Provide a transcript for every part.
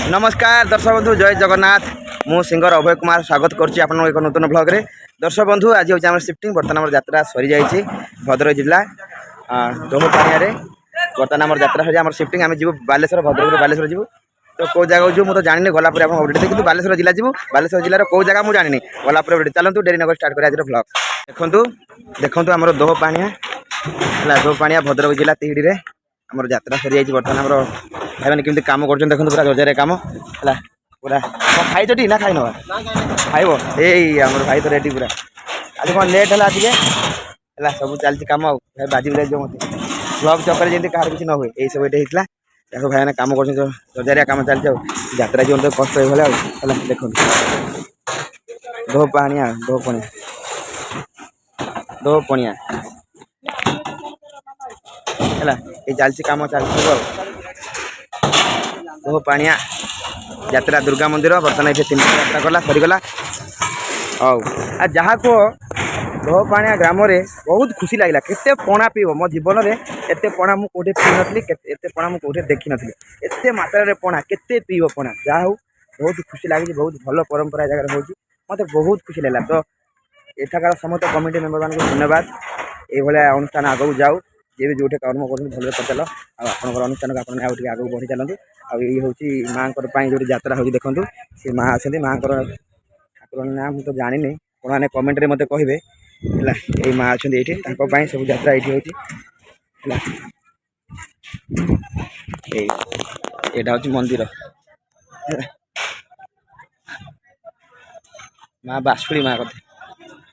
नमस्कार दर्शक बंधु जय जगन्नाथ मु सिंगर अभय कुमार स्वागत करुच्ची आप एक नूतन ब्लॉग रे दर्शक बंधु आज हूँ आम शिफ्टिंग बर्तमान आम यात्रा सरी जाइए भद्रक जिला दोहपाणिया बर्तमान आम यात्रा सर आम शिफ्टिंग आम जीव बालेश्वर भद्रक बालेश्वर जीव तो कौ जगह जीव मुझे जानी गलापर आप अपडेट कि बालेश्वर जिला जीव बालेश्वर जिलार कौ जगह मुझे जानी गलापर अपडेट चलतु डेरी नगर स्टार्ट कर आज ब्लॉग देखु आम दोहपाणिया दोहपाणिया भद्रक जिला तिहिड़ी आम यात्रा सरी जाइए बर्तमान आम भाई मैंने केमती कम कर देखो पूरा जोजारे कम है पूरा खाई टी ना खाई ना खाइब ये भाई तो रेडी पूरा आज कौन लेट है टे है सब चलती कम भाई बाजी बुझा जो मत ब्लॉग चक्कर जमी कह किसी न हुए यही सब ये होता है भाई मैंने कम कर जोजारिया कम चलती यात्रा जीवन कष्ट है देखो दोहपाणिया दोहपणिया है ये चलती कम चलती दोहपाणिया यात्रा दुर्गा मंदिर बर्तमान ये 3 यात्रा कला सरीगला आ जहाँ को दोहपाणिया ग्राम रे बहुत खुशी लगे केते पणा पीब मो जीवन में एत पणा मुझे पी नी एत पणा मुझे देखी नी एत मात्रा पणा केते पीब पणा जहाँ हो बहुत खुशी लगे बहुत भल परंपरा जगह हो मत बहुत खुशी लगा तो एठाकार समस्त कमिटी मेम्बर मान धन्यवाद ये अनुष्ठान आगू जाऊ जी भी जो कर्म कर भले चल आपर अनुष्ठान को आप आगे बढ़ी चलते आई हूँ माँ जो यात्रा हो देखो सी माँ आसती माँ ठाकुर ना मुझे जानी मैंने कमेंट मत कहे ये माँ अच्छा ये सब यात्रा ये हूँ मंदिर माँ बासुड़ी माँ कथे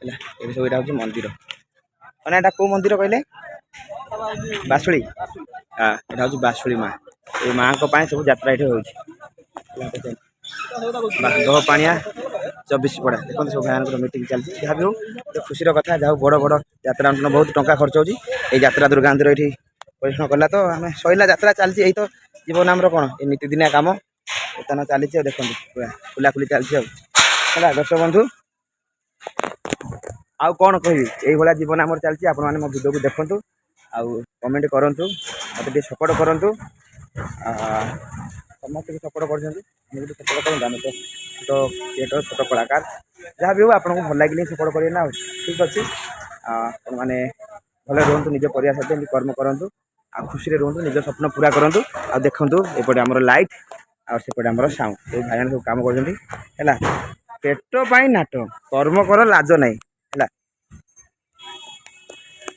ये सब यहाँ हूँ मंदिर मैंने यहाँ कौ मंदिर कहले बासुड़ी हाँ यहाँ हूँ बासुड़ी माँ ये माँ को सब यात्रा ये हो दोहपाणिया 24 पड़ा देखो सब भाई मीटिंग चलती जहाँ भी हो तो खुशी कथा जहाँ बड़ बड़ यात्रा बहुत टंका खर्च होती यात्रा दुर्गा मंदिर ये परिश्रम कला तो आम सैला यात्रा चलती यही तो जीवन आमर कौन ये नीतिदिनिया कम बर्तमान चली देखो पूरा खुलाखुली चलती है दर्शक बंधु आउ कौन कह यही जीवन आमर चलती आप मो वीडियो को देखु आउ कमेंट करूँ मत सपोर्ट करूँ समस्त सपोर्ट कर सपोर्ट करें तो क्रिएटर छोट कलाकार जहाँ भी हो आपको भल लगे सपोर्ट करें ना ठीक अच्छे मैंने भले रुहतु निज परिवार सहित कर्म करूँ आ खुशी रुहतु निज स्वप्न पूरा करूँ आ देखूँ एपटे आमर लाइट आसपटे आमर साउंड ये भाई सब कम कर पेट नाट कर्म कर लाज ना है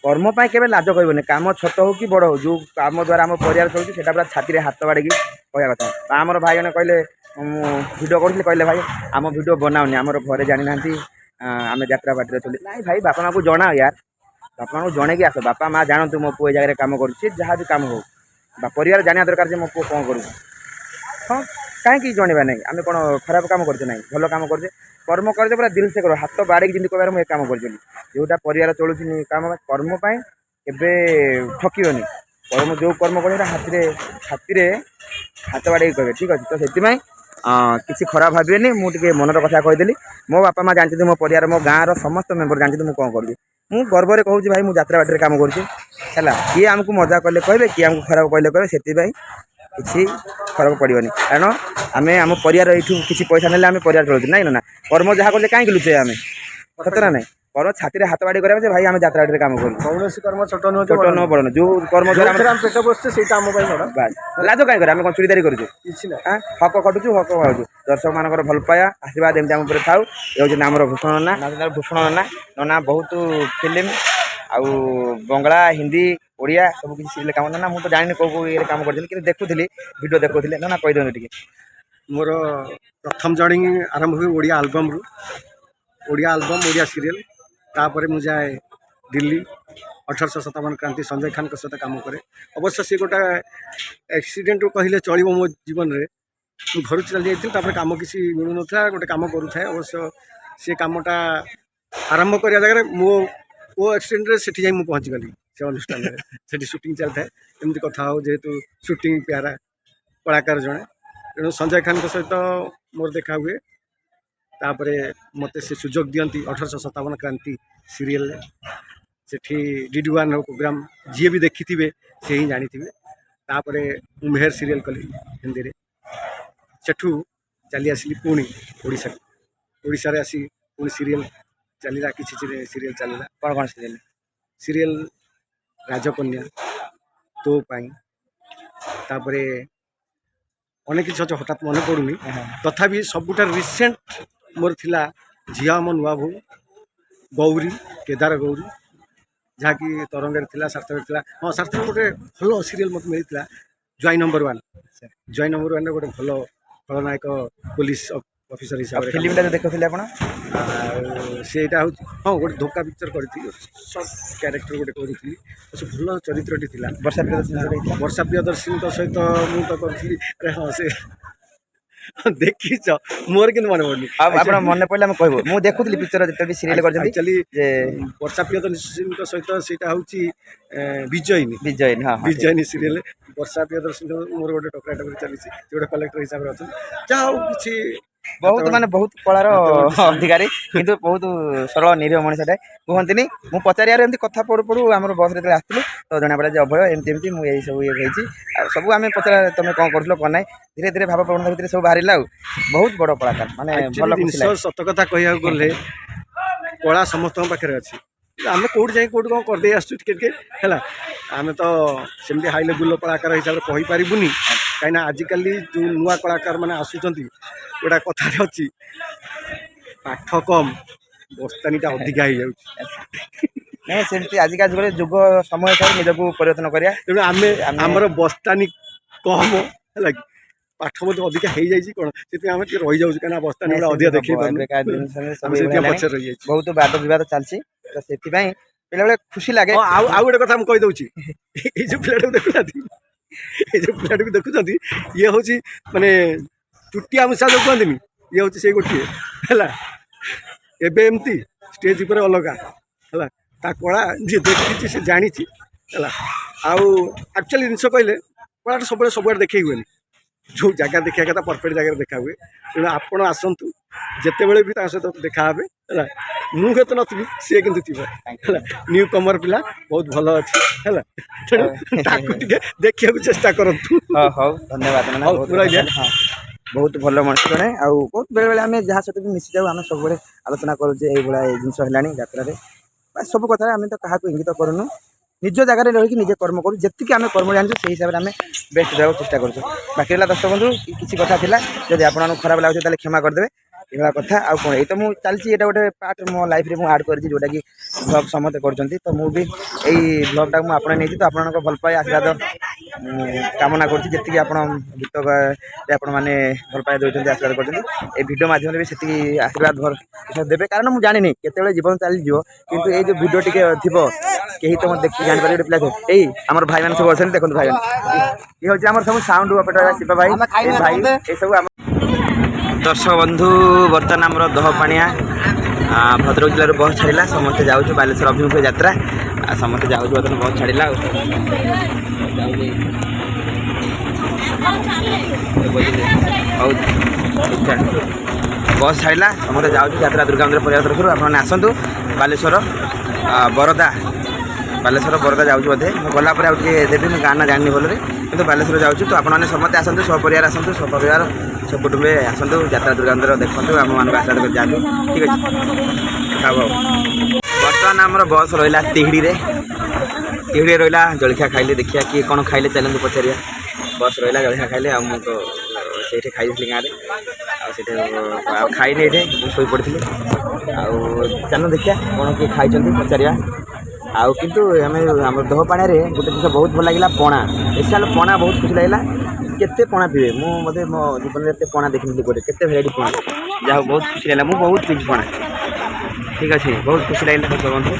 कर्म के लाज कहबनी कम छोट हो कि बड़ हो जो कम द्वारा आम परिवार चलती से पूरा छाती हाथ बाड़ी कह कथा आमर भाई मैंने कहले भिडियो करें कहले भाई आम भिडियो बनाऊनी आम घरे जानी ना आम यात्रा पार्टी चली ना भाई बापा माँ को जनाओ यार बापा माँ को जन कि आस बापा माँ जानतु मो पु जगह कम कर जहाँ भी कम हो परिवार जाना दरकार मो पु कौन कर हाँ कहीं जनवा ना आम कौन खराब कम करते ना भल कम करते कर्म करते पूरा दिल से कर हाथ बाड़ी जमी कह मुझे कम कर जोटा परिवार चलुची कम कर्म के ठकनी कर्म जो कर्म कर छाती हाथ बाड़ी कहे ठीक अच्छे तो से किसी खराब भावे मुझे मनर कथा कहीदेली मो बापा माँ जानते मो परिवार मो गाँव समस्त मेम्बर जानते मुझे कौन करी मुझे गर्व में कहूँ भाई मुझे यात्रा बाटर कम करुँचे किए आमको मजा कले कहे किए आमको खराब कहले कहे से किसी फरक पड़ोनी कारण आम आम परिवार ये किसी पैसा ना आम परिवार चलते ना ना कर्म जहाँ कले कहीं लुचे आम सतरा ना कर्म छाती हाथ बाड़ी करें भाई आम यात्रा बाटर कम करूँ कर्म छोट नुह बड़ नुह जो कर्म पेट बसছে ସେଇଟା ଆମ ପାଇଁ ବଡ଼ लाज कहीं करें कौन चूड़ीदारी करूँ हक खटुचु हक खाऊ दर्शक मान भल पाया आशीर्वाद एमती आम उपर थाऊ ये हूँ आमर भूषण नना भूषण नना नना बहुत फिल्म आउ बंगला हिंदी ओडिया सब किसी सीरियल काम ना मुझे तो जानी कौ ये कम कर देखुली वीडियो देखुली ना कहीदे टे मोर प्रथम जर्नी आरंभ हुए ओडिया आल्बम ओडिया सीरियल तापर मुझे जाए दिल्ली 1857 क्रांति संजय खान सहित कम करे अवश्य सी गोटे एक्सीडेंट कहले चलो मो जीवन में घर चली जाइए कम किसी मिलू ना गोटे कम करूए अवश्य सी कमटा आरंभ कर जगह मो वो एक्सीडेंट से जा पहुँची गली से अनुष्ठान से सुटिंग चलता है एमती कथा हो जेहेतु सुटिंग प्यारा कलाकार जड़े तेणु संजय खान सहित मोर देखा हुए तापर मत से सुजोग दियंती 1857 क्रांति सीरियल सेठी DD1 प्रोग्राम जी भी देखी थे से ही जानी थे तापर मेहर सीरियल कली हिंदी रे ସେଠୁ ଚାଲି ଆସିଲି ପୁଣି ଓଡ଼ିଶାକୁ। ଓଡ଼ିଶାରେ ଆସି ପୁଣି ସିରିଏଲ୍ ଚାଲିଲା, କିଛି ସିରିଏଲ୍ ଚାଲିଲା। କ'ଣ ସିରିଏଲ୍? ସିରିଏଲ୍ ରାଜକନ୍ୟା, ତୋ ପାଇଁ, ତାପରେ ଅନେକ କିଛି ଅଛି, ହଠାତ୍ ମନେ ପଡ଼ୁନି। ତଥାପି ସବୁଠାରୁ ରିସେଣ୍ଟ ମୋର ଥିଲା ଝିଅ ଆମ ନୂଆ ବୋହୂ, ଗୌରୀ, କେଦାର ଗୌରୀ, ଯାହାକି ତରଙ୍ଗରେ ଥିଲା, ସାର୍ଥକରେ ଥିଲା। ହଁ, ସାର୍ଥକ ଗୋଟେ ଭଲ ସିରିଏଲ୍ ମୋତେ ମିଳିଥିଲା, ଜୟ ନମ୍ବର 1। ଜୟ ନମ୍ବର 1ରେ ଗୋଟେ ଭଲ ଖଳନାୟକ ପୋଲିସ ଅଫିସର ହିସାବରେ ଫିଲ୍ମଟା ଯେଉଁ ଦେଖୁଥିଲେ ଆପଣ? ଆଉ ସେଇଟା ହେଉଛି, ହଁ, ଗୋଟେ ଧୋକା ପିକ୍ଚର କରିଥିଲି, ସର୍ଟ କ୍ୟାରେକ୍ଟର ଗୋଟେ କରିଥିଲି, ଭଲ ଚରିତ୍ରଟି ଥିଲା। ବର୍ଷା ପ୍ରିୟଦର୍ଶିନୀ ବର୍ଷା ପ୍ରିୟଦର୍ଶିନୀଙ୍କ ସହିତ ମୁଁ ତ କରିଥିଲି। ହଁ, ସେ ଦେଖିଛ, ମୋର କିନ୍ତୁ ମନେ ପଡ଼ୁନି। ଆଉ ଆପଣ ମନେ ପଡ଼ିଲେ ଆମେ କହିବୁ। ମୁଁ ଦେଖୁଥିଲି ପିକ୍ଚର ଯେତେବେଳେ ସିରିଏଲ୍ କରିଛନ୍ତି ଆକ୍ଚୁଆଲି ଯେ ବର୍ଷା ପ୍ରିୟଦର୍ଶିନୀଙ୍କ ସହିତ ସେଇଟା ହେଉଛି ବିଜୟିନୀ। ବିଜୟିନୀ, ହଁ ବିଜୟିନୀ ସିରିଏଲ୍। ବର୍ଷା ପ୍ରିୟଦର୍ଶିନୀ ମୋର ଗୋଟେ ଟକରାଟା କରି ଚାଲିଛି, ସେ ଗୋଟେ କଲେକ୍ଟର ହିସାବରେ ଅଛନ୍ତି। ଯାହା ହଉ କିଛି ବହୁତ ମାନେ ବହୁତ କଳାର ଅଧିକାରୀ, କିନ୍ତୁ ବହୁତ ସରଳ ନିରୀହ ମଣିଷଟେ କୁହନ୍ତିନି। ମୁଁ ପଚାରିବାରେ ଏମିତି କଥା ପଡ଼ୁ ପଡ଼ୁ ଆମର ବସ୍ରେ ଯେତେବେଳେ ଆସିଥିଲୁ ତ ଜଣାପଡ଼ିଲା ଯେ ଅଭୟ ଏମିତି ଏମିତି ମୁଁ ଏଇ ସବୁ ହେଇଛି। ଆଉ ସବୁ ଆମେ ପଚାରା ତମେ କ'ଣ କରୁଥିଲ କ'ଣ ନାହିଁ, ଧୀରେ ଧୀରେ ଭାବ ପ୍ରବଣତା ଭିତରେ ସବୁ ବାହାରିଲା। ଆଉ ବହୁତ ବଡ଼ କଳାକାର, ମାନେ ଭଲ ଖୁସି ଲାଗେ। ସତ କଥା କହିବାକୁ ଗଲେ କଳା ସମସ୍ତଙ୍କ ପାଖରେ ଅଛି। ଆମେ କେଉଁଠି ଯାଇ କେଉଁଠି କ'ଣ କରିଦେଇ ଆସୁଛୁ ଟିକେ ଟିକେ ହେଲା। ଆମେ ତ ସେମିତି ହାଇ ଲେବୁଲ୍ର କଳାକାର ହିସାବରେ କହିପାରିବୁନି, କାହିଁକିନା ଆଜିକାଲି ଯେଉଁ ନୂଆ କଳାକାରମାନେ ଆସୁଛନ୍ତି, ଗୋଟେ କଥାରେ ଅଛି, ପାଠ କମ୍ ବସ୍ତାନିଟା ଅଧିକା ହେଇଯାଉଛି। ନାଇଁ ସେମିତି ଆଜିକା ଯୁଗରେ ଯୁଗ ସମୟ ହିସାବରେ ନିଜକୁ ପରିବର୍ତ୍ତନ କରିବା। ତେଣୁ ଆମର ବସ୍ତାନି କମ୍ ହେଲା କି, ପାଠ ମଧ୍ୟ ଅଧିକା ହେଇଯାଇଛି କ'ଣ, ସେଥିପାଇଁ ଆମେ ଟିକେ ରହିଯାଉଛୁ, କାହିଁକିନା ବସ୍ତାନି ଗୁଡ଼ା ଅଧିକା ଦେଖେଇ ପାରୁନୁ, ସେଥିପାଇଁ ପଛରେ ରହିଯାଇଛି। ବହୁତ ବାଦ ବିବାଦ ଚାଲିଛି, ତ ସେଥିପାଇଁ ବେଳେବେଳେ ଖୁସି ଲାଗେ। ଆଉ ଗୋଟେ କଥା ମୁଁ କହିଦେଉଛି, ଏଇ ଯେଉଁ ପିଲାଟାକୁ ଦେଖୁନାହାନ୍ତି, ଏଇ ଯେଉଁ ପିଲାଟାକୁ ଦେଖୁଛନ୍ତି, ଇଏ ହେଉଛି ମାନେ ଚୁଟିଆ ମୂଷା ଯେଉଁ କୁହନ୍ତିନି, ଇଏ ହେଉଛି ସେଇ ଗୋଟିଏ ହେଲା। ଏବେ ଏମିତି ଷ୍ଟେଜ୍ ଉପରେ ଅଲଗା ହେଲା, ତା କଳା ଯିଏ ଦେଖିଛି ସେ ଜାଣିଛି ହେଲା। ଆଉ ଆକ୍ଚୁଆଲି ଜିନିଷ କହିଲେ କଳାଟା ସବୁବେଳେ ସବୁଆଡ଼େ ଦେଖେଇ ହୁଏନି, ଯେଉଁ ଜାଗା ଦେଖିବା କଥା ପରଫେକ୍ଟ ଜାଗାରେ ଦେଖା ହୁଏ। ତେଣୁ ଆପଣ ଆସନ୍ତୁ, ଯେତେବେଳେ ବି ତାଙ୍କ ସହିତ ଦେଖା ହେବେ ହେଲା। ମୁଁ ହୁଏତ ନଥିବି, ସିଏ କିନ୍ତୁ ଥିବ ହେଲା। ନ୍ୟୁ କମର ପିଲା, ବହୁତ ଭଲ ଅଛି ହେଲା। ତେଣୁ ତାକୁ ଟିକେ ଦେଖିବାକୁ ଚେଷ୍ଟା କରନ୍ତୁ। ହଉ ଧନ୍ୟବାଦ। ବହୁତ ଭଲ ମଣିଷ ଜଣେ, ଆଉ ବହୁତ ବେଳେବେଳେ ଆମେ ଯାହା ସହିତ ବି ମିଶିଯାଉ, ଆମେ ସବୁବେଳେ ଆଲୋଚନା କରୁ ଯେ ଏଇଭଳିଆ ଏଇ ଜିନିଷ ହେଲାଣି ଯାତ୍ରାରେ। ସବୁ କଥାରେ ଆମେ ତ କାହାକୁ ଇଙ୍ଗିତ କରୁନୁ, ନିଜ ଜାଗାରେ ରହିକି ନିଜେ କର୍ମ କରୁ। ଯେତିକି ଆମେ କର୍ମ ଜାଣିଛୁ ସେଇ ହିସାବରେ ଆମେ ବେଷ୍ଟ ଦେବାକୁ ଚେଷ୍ଟା କରୁଛୁ। ବାକି ହେଲା ଦର୍ଶକ ବନ୍ଧୁ, କିଛି କଥା ଥିଲା, ଯଦି ଆପଣମାନଙ୍କୁ ଖରାପ ଲାଗୁଛି ତାହେଲେ କ୍ଷମା କରିଦେବେ। ଏଇଭଳିଆ କଥା। ଆଉ କ'ଣ, ଏଇ ତ ମୁଁ ଚାଲିଛି, ଏଇଟା ଗୋଟେ ପାର୍ଟ ମୋ ଲାଇଫ୍ରେ ମୁଁ ଆଡ଼୍ କରିଛି, ଯେଉଁଟାକି ବ୍ଲଗ୍ ସମସ୍ତେ କରୁଛନ୍ତି। ତ ମୁଁ ବି ଏଇ ବ୍ଲଗ୍ଟାକୁ ମୁଁ ଆପଣେଇ ନେଇଛି। ତ ଆପଣଙ୍କ ଭଲ ପାଇବା ଆଶୀର୍ବାଦ କାମନା କରୁଛି। ଯେତିକି ଆପଣ ଗୀତରେ ଆପଣମାନେ ଭଲ ପାଇବା ଦେଉଛନ୍ତି, ଆଶୀର୍ବାଦ କରୁଛନ୍ତି, ଏଇ ଭିଡ଼ିଓ ମାଧ୍ୟମରେ ବି ସେତିକି ଆଶୀର୍ବାଦ ଦେବେ। କାରଣ ମୁଁ ଜାଣିନି କେତେବେଳେ ଜୀବନ ଚାଲିଯିବ, କିନ୍ତୁ ଏଇ ଯେଉଁ ଭିଡ଼ିଓ ଟିକେ ଥିବ, କେହି ତ ମୋତେ ଦେଖିକି ଜାଣିପାରିବେ। ଗୋଟେ ପିଲା ଏଇ ଆମର ଭାଇମାନେ ସବୁ ଅଛନ୍ତି, ଦେଖନ୍ତୁ ଭାଇମାନେ, ଇଏ ହେଉଛି ଆମର ସବୁ ସାଉଣ୍ଡ ଅପରେଟର ଶିବ ଭାଇ, ଏଇ ଭାଇ, ଏସବୁ ଆମ ଦର୍ଶକ ବନ୍ଧୁ। ବର୍ତ୍ତମାନ ଆମର ଦହପାଣିଆ ଭଦ୍ରକ ଜିଲ୍ଲାରୁ ବସ୍ ଛାଡ଼ିଲା, ସମସ୍ତେ ଯାଉଛୁ ବାଲେଶ୍ୱର ଅଭିମୁଖେ ଯାତ୍ରା। ଆଉ ସମସ୍ତେ ଯାଉଛୁ, ବର୍ତ୍ତମାନ ବସ୍ ଛାଡ଼ିଲା। ଆଉ ହଉ ବସ୍ ଛାଡ଼ିଲା, ସମସ୍ତେ ଯାଉଛୁ ଯାତ୍ରା ଦୁର୍ଗା ମନ୍ଦିର ପରିବାର ତରଫରୁ। ଆପଣମାନେ ଆସନ୍ତୁ ବାଲେଶ୍ୱର ବରଦା, ବାଲେଶ୍ୱର ବରଦା ଯାଉଛି ବୋଧେ। ମୁଁ ଗଲା ପରେ ଆଉ ଟିକେ ଦେବି, ମୁଁ ଗାଁ ନା ଜାଣିନି ଭଲରେ, କିନ୍ତୁ ବାଲେଶ୍ୱର ଯାଉଛି। ତ ଆପଣମାନେ ସମସ୍ତେ ଆସନ୍ତୁ, ସପରିବାର ଆସନ୍ତୁ, ସପରିବାର ସକୁଟୁମ୍ବେ ଆସନ୍ତୁ, ଯାତ୍ରା ଦୁର୍ଗା ମନ୍ଦିର ଦେଖନ୍ତୁ, ଆମମାନଙ୍କୁ ଆଶୀର୍ବାଦ କରି ଯାଆନ୍ତୁ। ଠିକ୍ ଅଛି, ହଉ ହଉ। ବର୍ତ୍ତମାନ ଆମର ବସ୍ ରହିଲା ତିହିଡ଼ିରେ ରହିଲା। ଜଳଖିଆ ଖାଇଲେ, ଦେଖିବା କିଏ କ'ଣ ଖାଇଲେ, ଚାଲନ୍ତୁ ପଚାରିବା। ବସ୍ ରହିଲା, ଜଳଖିଆ ଖାଇଲେ। ଆଉ ମୁଁ ତ ସେଇଠି ଖାଇଥିଲି ଗାଁରେ, ଆଉ ସେଇଠି ଆଉ ଖାଇନି, ଏଇଠି ମୁଁ ଶୋଇପଡ଼ିଥିଲି। ଆଉ ଚାଲନ୍ତୁ ଦେଖିବା କ'ଣ କିଏ ଖାଇଛନ୍ତି, ପଚାରିବା। ଆଉ କିନ୍ତୁ ଆମେ ଆମର ଦହପାଣିଆରେ ଗୋଟେ ଜିନିଷ ବହୁତ ଭଲ ଲାଗିଲା, ପଣା। ସ୍ପେଶାଲ୍ ପଣା ବହୁତ ଖୁସି ଲାଗିଲା। କେତେ ପଣା ପିଇବେ, ମୁଁ ବୋଧେ ମୋ ଜୀବନରେ ଏତେ ପଣା ଦେଖିନଥିଲି, ଗୋଟେ କେତେ ଭେରାଇଟି ପଣା। ଯାହା ହଉ ବହୁତ ଖୁସି ଲାଗିଲା, ମୁଁ ବହୁତ ପିଇଛି ପଣା। ଠିକ୍ ଅଛି, ବହୁତ ଖୁସି ଲାଗିଲା ଦର୍ଶକ ବନ୍ଧୁ।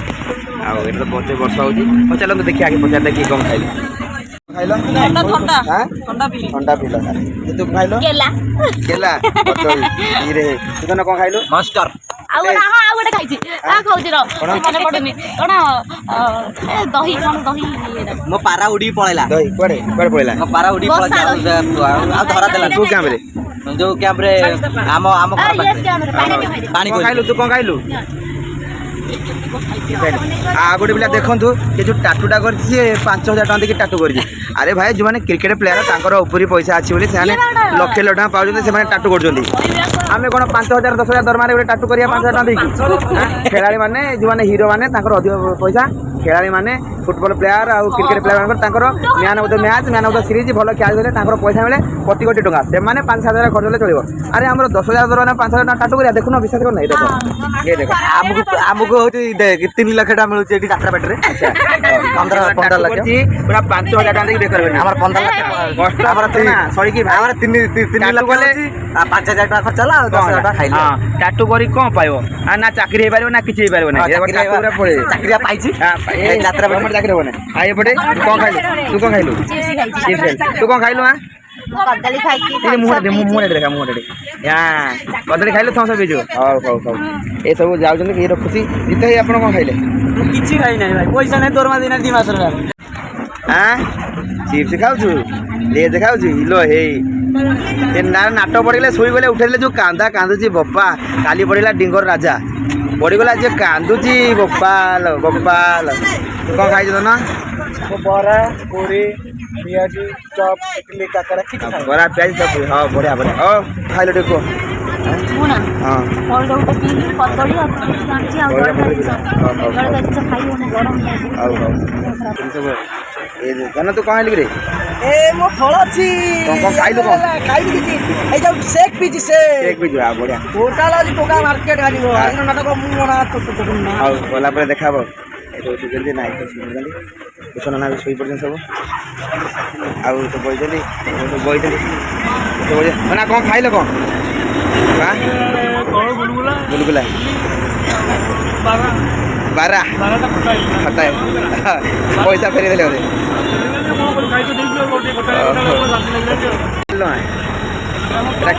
ଆଉ ଏଇଟା ତ ପ୍ରତ୍ୟେକ ବର୍ଷ ହେଉଛି। ହଉ ଚାଲନ୍ତୁ ଦେଖିବା, ଆଗେ ପଚାରିଲେ କିଏ କ'ଣ ଖାଇଲେ। ଖାଇଲ ଥଣ୍ଡା ପିଇଲ, ତୁ ଖାଇଲ କେଲା ଇରେ, ତୁ କ'ଣ ଖାଇଲୁ? ନମସ୍କାର। ଆଉ ଗୋଟେ ଖାଇଛି, ଖାଉଛି ମନେ ପଡୁନି କ'ଣ, ଦହି କ'ଣ ଦହି। ମୋ ପାରା ଉଡ଼ିକି ପଳେଇଲା। ଦହି କୁଆଡ଼େ କୁଆଡ଼େ ପଳେଇଲା? ମୋ ପାରା ଉଡ଼ିକି ପଳେଇଲା, ଆଉ ଧରା ଦେଲା। କୋଉ କ୍ୟାମ୍ପରେ? ଯୋଉ କ୍ୟାମ୍ପରେ ଆମ ଘର ପାଖରେ। ପାଣି କ'ଣ ଖାଇଲୁ? ତୁ କ'ଣ ଖାଇଲୁ? गोटे पिला देखु ये जो टाटूटा कर 5,000 टका देखिए टाटू कर अरे भाई जो मैंने क्रिकेट प्लेयर तांकर उपरी पैसा अच्छी बोली से लक्ष लक्ष टका पाँच से टाटू कर आम कौन 5,000 10,000 दरमा गोटे टाटू करिया 5,000 टका देखिए खेला मैंने जो मैंने हिरो मैंने अधिक पैसा खेला मैंने फुटबॉल प्लेयर आउ cricket player man of the match man of the series भल खेल पैसा मिले प्रति कोटी टका से 5,000 7,000 खर्च चलो अरे आम 10,000 दरमा 5,000 टका टाटू करिया देखुन विश्वास करना देख ये देख आमको हूँ 3 लाख टका मिलूँ ये जात्रा पेटे 15 लाख पूरा 5,000 टका देखिए देखिए आम 15 लाख कष्ट सड़की 3 लाख गले 5,000 टका खर्च है 10,000 टका खाइल टाटू करी कौन पाइब ना चाकरी हो पार ना किसी हो पार चाकरी पाई यात्रा चाकरी हो ना एपटे कौन खाइलु तू कौन खाइलु तू कौन खाइलु हाँ कदली खाई मुहँ देखा मुहँ यहाँ कदली खाइलु थमस पिजु हौ हौ हौ ये सब जाऊँ ये खुशी जीत ही आप खाइले किसी खाई ना भाई पैसा नहीं दरमा देना 2 मास हाँ चिप्स खाऊ लेज खाऊ हिलो हे नाट पड़गले शुई गले उठेले जो कांदा कांदुची बप्पा काली पड़ा डिंगर राजा पड़गला जे कांदुची गोपाल गोपाल कौन खाई ना बरा पूरी पियाजी चप इडली काकड़ा बरा प्याज सब हाँ बढ़िया बढ़िया हाँ खाइल देखो हाँ जाना तू कहाँ रे ए मो फल अछि कौन खाइलु कौन खाइलु किछि ए जो शेक पिछि से एक भी जो बढ़िया टोटल आज पोका मार्केट गाली गो आज नाटक मु बना तो ना आ बोला पर देखाबो एतो जल्दी ना एतो जल्दी कुछ ना भी सोई पड़न सब आ तो बोई जल्दी तो बोले ना कौन खाइलो कौन हां गुलगुला बारा खटा पैसा फेरी देले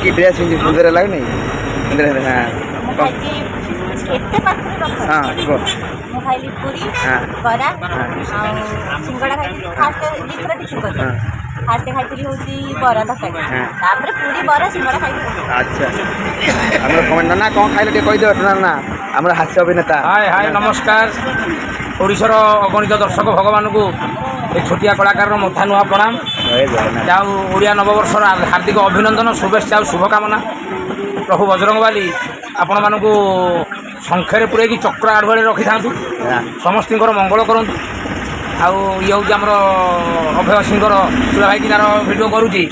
की ड्रेस सुंदर लगे नहीं हाँ खाइली पूरी बरा सिंगड़ा खाइली फास्ट दिथरा टिफिन कर फास्ट खाइली होची बरा तकाई तापर पूरी बरा सिंगड़ा खाइली अच्छा हमर कमेंट ना कौन खाइले टे कहि दो ना हमर हास्य अभिनेता हाय हाय नमस्कार ओडिशार अगणित दर्शक भगवान को एक छोटिया कलाकार मथा नुआ प्रणाम जाऊ ओडिया नववर्षर हार्दिक अभिनंदन शुभेच्छा और शुभकामना प्रभु बजरंगबाली आपण मानू संख्यारे पूरे चक्र आढ़ुआड़े रखी था समस्त मंगल करूँ आउ ये हूँ आमर अभय सिंगर सुरा भाई तार भिड करुँची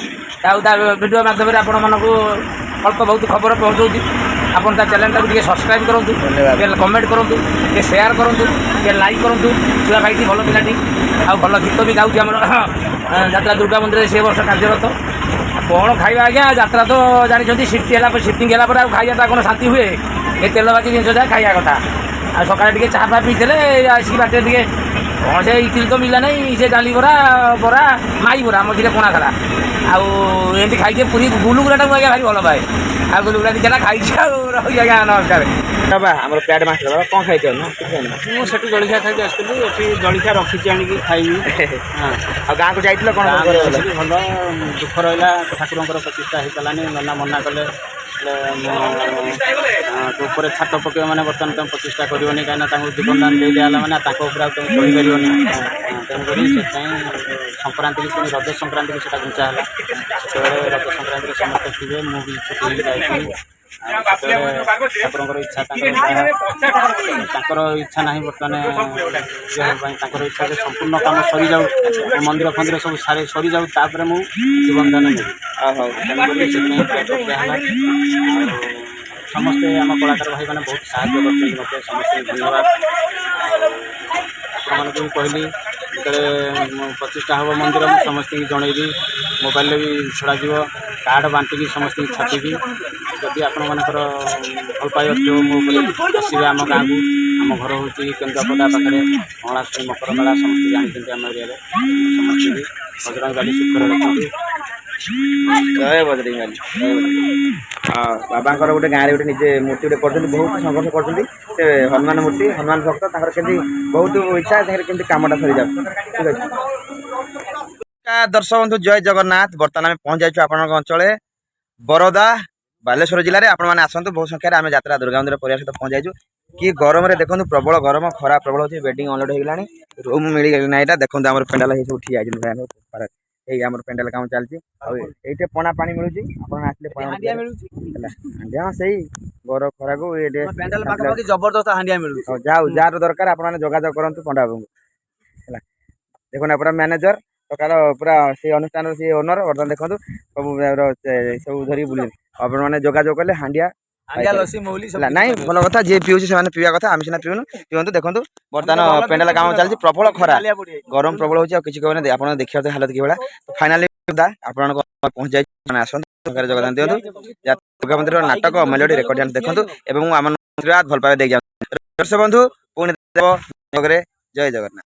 भिड मध्यम आपण मानू अल्प बहुत खबर पहुँचाऊँगी आपन चैनल टाइम सब्सक्राइब करूँ कमेंट करूँ शेयर करूँ लाइक करूँ सुरा भाई भल पिलाटी आ भल गीत भी गाँव आम जात्रा दुर्गा मंदिर से वर्ष कार्यरत कौन खाଇବା आज्ञा जात्रा तो जानते सिफ्टिंग है खाइबा कौन शांति हुए ये तेल बाजी जिन जहाँ खाइबा कथा आ सकाଳେ ଟିକେ ଚାହା ଫା ପିଇଥିଲେ ଆସିକି ବାଟରେ ଟିକେ कौन से इडली तो मिला नहीं से डाली बरा बरा माई बरा मझे कोणा खरा आउ एमती खाई पूरी गुलुगुलाटा आज्ञा भारी भल पाए आ गुलुगुला दिखा खाई रही आज्ञा नमस्कार बाबा हमर प्याड मास्टर बाबा कौन खाइछ ना मुझे जलिया खाई आसती ये जलिया रखी आनिक खाइबी आ गाँ को जाइथिल कौन भल दुख रहा ठाकुर प्रतिष्ठा हो पालानी नना मना कले ऊपर छात पकड़ मैंने बर्तमान तुम प्रतिष्ठा करनी कहीं जीवनदान दे दिया मैंने तुम चढ़ी पार तेणुक संक्रांति की पुणी रज संक्रांति की सीटा घुंचा है से रज संक्रांति समस्त थे मुझे छुट्टी जाइए ठाकुर इच्छा इच्छा ना बर्तमान इच्छा संपूर्ण कम सरी जाऊ मंदिर फंदिर सब सरी जाऊ तापर मु जीवनदान समस्ते आम कलाकार भाई मैंने बहुत साहय कर समस्त धन्यवाद आप भी कहली जो प्रतिष्ठा हम मंदिर समस्त जनईबी मोबाइल भी छड़ा कार्ड बांटिकी समस्त छापी जदि आपण मानकर भल पाइब मो आसवे आम गाँव को आम घर हूँ केन्द्रापड़ा पाखे महाश्री मकर मेला समस्त जानते आम एरिया समस्त भी बजरंग गाड़ी सुखर रखते जय बजरंग हाँ बाबा गोटे गाँव गोटे निजे मूर्ति गोटे कर बहुत संघर्ष कर हनुमान मूर्ति हनुमान भक्त कमी बहुत इच्छा केमती कमटा सरी जाऊ ठीक अच्छे दर्शक बंधु जय जगन्नाथ बर्तमान आम पहुँच जाइए आपण अंचल बरदा ବାଲେଶ୍ୱର ଜିଲ୍ଲାରେ ଆପଣମାନେ ଆସନ୍ତୁ ବହୁ ସଂଖ୍ୟାରେ ଆମେ ଯାତ୍ରା ଦୁର୍ଗା ମନ୍ଦିର ପରିବାର ସହିତ ପହଞ୍ଚାଇଛୁ କି ଗରମରେ ଦେଖନ୍ତୁ ପ୍ରବଳ ଗରମ ଖରା ପ୍ରବଳ ହେଉଛି ବେଡ଼ିଂ ଅନଲୋଡ଼ ହେଇଗଲାଣି ରୁମ୍ ମିଳିଗଲି ନା ଏଇଟା ଦେଖନ୍ତୁ ଆମର ପେଣ୍ଡାଲ ହେଇ ସବୁ ଠିଆ ହେଇଛନ୍ତି ଏଇ ଆମର ପେଣ୍ଡାଲ କାମ ଚାଲିଛି ଆଉ ଏଇଠି ପଣା ପାଣି ମିଳୁଛି ଆପଣ ଆସିଲେ ପଣା ମିଳୁଛି ହେଲା ହାଣ୍ଡିଆ ସେଇ ବର ଖରାକୁ ଏଇଠି ପେଣ୍ଡାଲ ପାଖାପାଖି ଜବରଦସ୍ତ ହାଣ୍ଡିଆ ମିଳୁଛି। ହଉ ଯାହାର ଦରକାର ଆପଣମାନେ ଯୋଗାଯୋଗ କରନ୍ତୁ ପଣ୍ଡା ବାବୁଙ୍କୁ ହେଲା ଦେଖନ୍ତୁ ପୁରା ମ୍ୟାନେଜର ସକାଳ ପୁରା ସେଇ ଅନୁଷ୍ଠାନର ସେ ଓନର ବର୍ତ୍ତମାନ ଦେଖନ୍ତୁ ସବୁ ଧରିକି ବୁଲିଲେ ଆପଣମାନେ ଯୋଗାଯୋଗ କଲେ ହାଣ୍ଡିଆ ଲସି ମୌଲି ହେଲା ନାଇଁ ଭଲ କଥା ଯିଏ ପିଉଛି ସେମାନେ ପିଇବା କଥା ଆମେ ସିନା ପିଉନୁ ପିଅନ୍ତୁ ଦେଖନ୍ତୁ ବର୍ତ୍ତମାନ ପେଣ୍ଡାଲ କାମ ଚାଲିଛି ପ୍ରବଳ ଖରା ଗରମ ପ୍ରବଳ ହେଉଛି ଆଉ କିଛି କହିବେନି ଆପଣ ଦେଖିବା ତ ହାଲତ କିଭଳିଆ ଫାଇନାଲି ଆପଣଙ୍କ ପହଞ୍ଚାଇ ଆସନ୍ତୁ ଯୋଗଦାନ ଦିଅନ୍ତୁ ଦୁର୍ଗା ମନ୍ଦିର ନାଟକ ମେଲୋଡି ରେକର୍ଡିଂ ଦେଖନ୍ତୁ ଏବଂ ଆମ ଭଲ ପାଇବା ଦେଇକି ବନ୍ଧୁ ପୁଣି ଜୟ ଜଗନ୍ନାଥ।